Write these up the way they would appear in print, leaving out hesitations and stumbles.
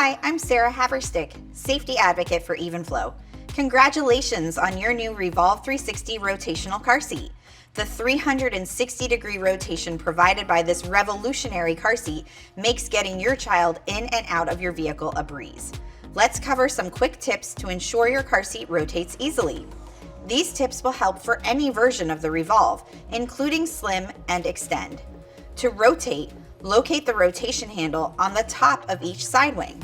Hi, I'm Sarah Haverstick, safety advocate for EvenFlo. Congratulations on your new Revolve360 rotational car seat. The 360-degree rotation provided by this revolutionary car seat makes getting your child in and out of your vehicle a breeze. Let's cover some quick tips to ensure your car seat rotates easily. These tips will help for any version of the Revolve, including Slim and Extend. To rotate, locate the rotation handle on the top of each side wing.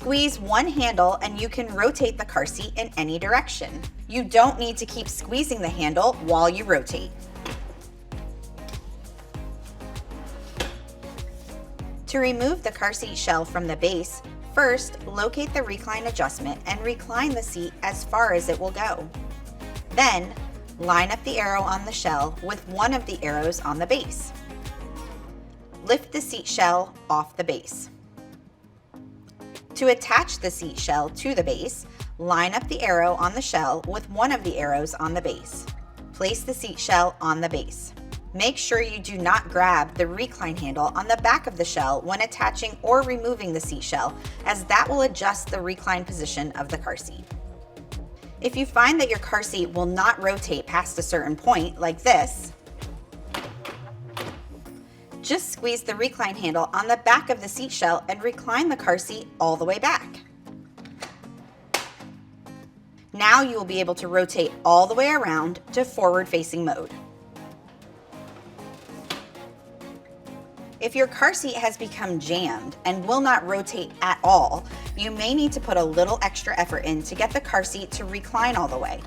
Squeeze one handle and you can rotate the car seat in any direction. You don't need to keep squeezing the handle while you rotate. To remove the car seat shell from the base, first locate the recline adjustment and recline the seat as far as it will go. Then, line up the arrow on the shell with one of the arrows on the base. Lift the seat shell off the base. To attach the seat shell to the base, line up the arrow on the shell with one of the arrows on the base. Place the seat shell on the base. Make sure you do not grab the recline handle on the back of the shell when attaching or removing the seat shell, as that will adjust the recline position of the car seat. If you find that your car seat will not rotate past a certain point, like this, just squeeze the recline handle on the back of the seat shell and recline the car seat all the way back. Now you will be able to rotate all the way around to forward-facing mode. If your car seat has become jammed and will not rotate at all, you may need to put a little extra effort in to get the car seat to recline all the way.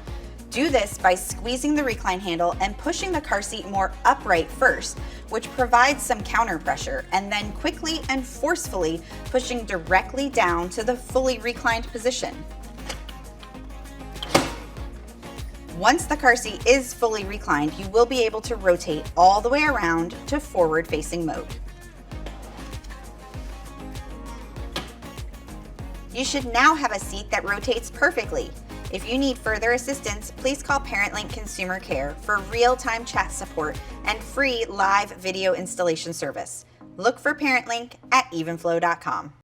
Do this by squeezing the recline handle and pushing the car seat more upright first, which provides some counter pressure, and then quickly and forcefully pushing directly down to the fully reclined position. Once the car seat is fully reclined, you will be able to rotate all the way around to forward-facing mode. You should now have a seat that rotates perfectly. If you need further assistance, please call ParentLink Consumer Care for real-time chat support and free live video installation service. Look for ParentLink at evenflo.com.